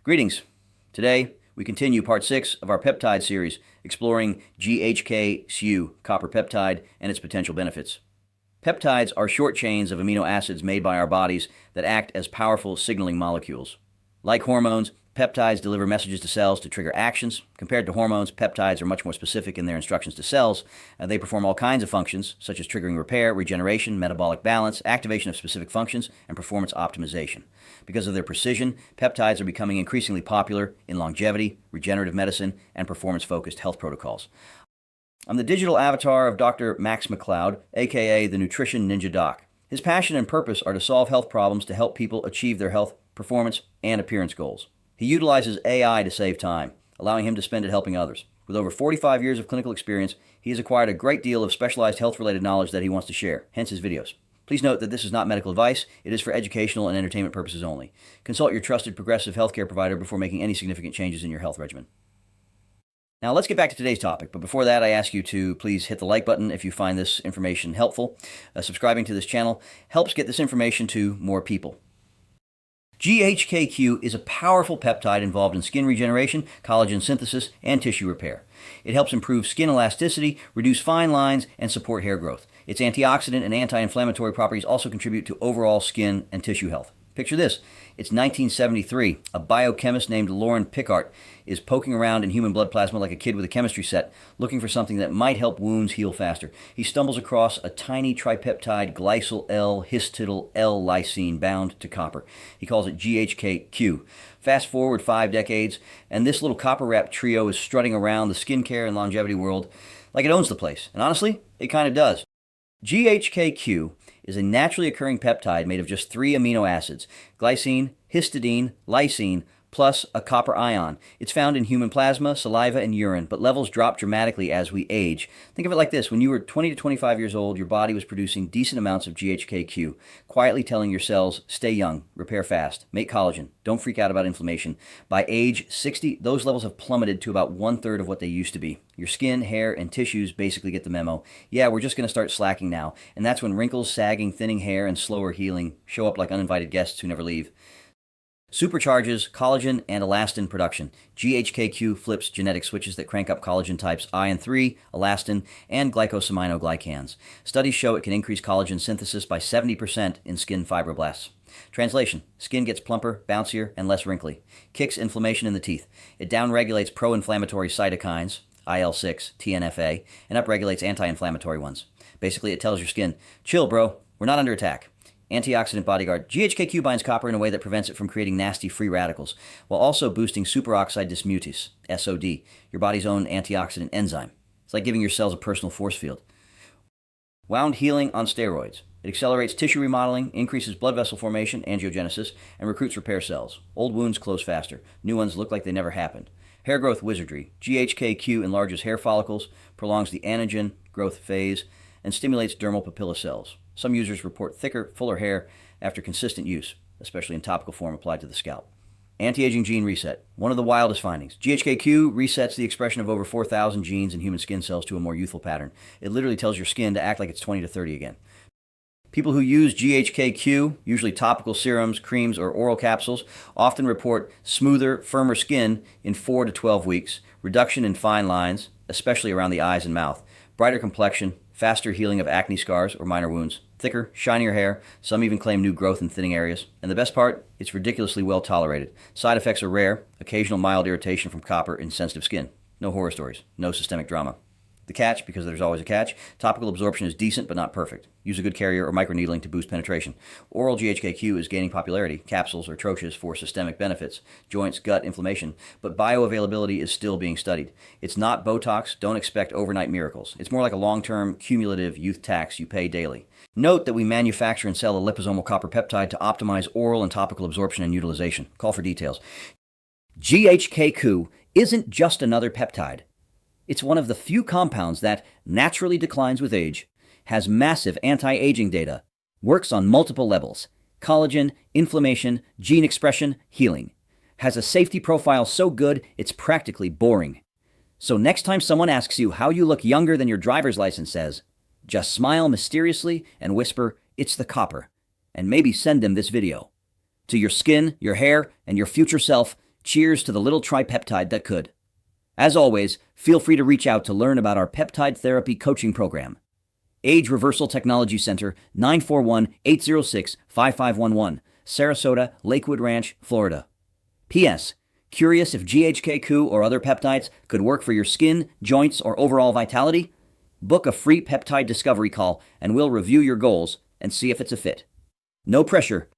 Greetings. Today, we continue part 6 of our Peptide Series, exploring GHK-Cu Copper Peptide and its potential benefits. Peptides are short chains of amino acids made by our bodies that act as powerful signaling molecules. Like hormones, peptides deliver messages to cells to trigger actions. Compared to hormones, peptides are much more specific in their instructions to cells. They perform all kinds of functions, such as triggering repair, regeneration, metabolic balance, activation of specific functions, and performance optimization. Because of their precision, peptides are becoming increasingly popular in longevity, regenerative medicine, and performance-focused health protocols. I'm the digital avatar of Dr. Max McLeod, aka the Nutrition Ninja Doc. His passion and purpose are to solve health problems to help people achieve their health, performance, and appearance goals. He utilizes AI to save time, allowing him to spend it helping others. With over 45 years of clinical experience, he has acquired a great deal of specialized health-related knowledge that he wants to share, hence his videos. Please note that this is not medical advice. It is for educational and entertainment purposes only. Consult your trusted progressive healthcare provider before making any significant changes in your health regimen. Now let's get back to today's topic, but before that I ask you to please hit the like button if you find this information helpful. Subscribing to this channel helps get this information to more people. GHK-Cu is a powerful peptide involved in skin regeneration, collagen synthesis, and tissue repair. It helps improve skin elasticity, reduce fine lines, and support hair growth. Its antioxidant and anti-inflammatory properties also contribute to overall skin and tissue health. Picture this. It's 1973. A biochemist named Lauren Pickart is poking around in human blood plasma like a kid with a chemistry set, looking for something that might help wounds heal faster. He stumbles across a tiny tripeptide glycyl L-histidyl L-lysine bound to copper. He calls it GHK-Cu. Fast forward 5 decades, and this little copper-wrapped trio is strutting around the skincare and longevity world like it owns the place. And honestly, it kind of does. GHK-Cu is a naturally occurring peptide made of just 3 amino acids, glycine, histidine, lysine, plus a copper ion. It's found in human plasma, saliva, and urine, but levels drop dramatically as we age. Think of it like this. When you were 20 to 25 years old, your body was producing decent amounts of GHK-Cu, quietly telling your cells, stay young, repair fast, make collagen, don't freak out about inflammation. By age 60, those levels have plummeted to about 1/3 of what they used to be. Your skin, hair, and tissues basically get the memo. Yeah, we're just going to start slacking now, and that's when wrinkles, sagging, thinning hair, and slower healing show up like uninvited guests who never leave. Supercharges collagen and elastin production. GHK-Cu flips genetic switches that crank up collagen types I and 3, elastin, and glycosaminoglycans. Studies show it can increase collagen synthesis by 70% in skin fibroblasts. Translation: skin gets plumper, bouncier, and less wrinkly. Kicks inflammation in the teeth. It downregulates pro-inflammatory cytokines, IL-6, TNFA, and upregulates anti-inflammatory ones. Basically, it tells your skin, chill bro, we're not under attack. Antioxidant bodyguard. GHK-Cu binds copper in a way that prevents it from creating nasty free radicals, while also boosting superoxide dismutase, SOD, your body's own antioxidant enzyme. It's like giving your cells a personal force field. Wound healing on steroids. It accelerates tissue remodeling, increases blood vessel formation, angiogenesis, and recruits repair cells. Old wounds close faster. New ones look like they never happened. Hair growth wizardry. GHK-Cu enlarges hair follicles, prolongs the anagen growth phase, and stimulates dermal papilla cells. Some users report thicker, fuller hair after consistent use, especially in topical form applied to the scalp. Anti-aging gene reset. One of the wildest findings. GHK-Cu resets the expression of over 4,000 genes in human skin cells to a more youthful pattern. It literally tells your skin to act like it's 20 to 30 again. People who use GHK-Cu, usually topical serums, creams, or oral capsules, often report smoother, firmer skin in 4 to 12 weeks, reduction in fine lines, especially around the eyes and mouth, brighter complexion, faster healing of acne scars or minor wounds, thicker, shinier hair, some even claim new growth in thinning areas. And the best part, it's ridiculously well tolerated. Side effects are rare, occasional mild irritation from copper in sensitive skin. No horror stories, no systemic drama. The catch, because there's always a catch, topical absorption is decent but not perfect. Use a good carrier or microneedling to boost penetration. Oral GHK-Cu is gaining popularity. Capsules are atrocious for systemic benefits, joints, gut, inflammation, but bioavailability is still being studied. It's not Botox, don't expect overnight miracles. It's more like a long-term, cumulative youth tax you pay daily. Note that we manufacture and sell a liposomal copper peptide to optimize oral and topical absorption and utilization. Call for details. GHK-Cu isn't just another peptide. It's one of the few compounds that naturally declines with age, has massive anti-aging data, works on multiple levels: collagen, inflammation, gene expression, healing. Has a safety profile so good it's practically boring. So next time someone asks you how you look younger than your driver's license says, just smile mysteriously and whisper, "It's the copper," and maybe send them this video. To your skin, your hair, and your future self, Cheers to the little tripeptide that could. As always, feel free to reach out to learn about our peptide therapy coaching program. Age Reversal Technology Center, 941-806-5511, Sarasota, Lakewood Ranch, Florida. P.S. Curious if GHK-Cu or other peptides could work for your skin, joints, or overall vitality? Book a free peptide discovery call and we'll review your goals and see if it's a fit. No pressure,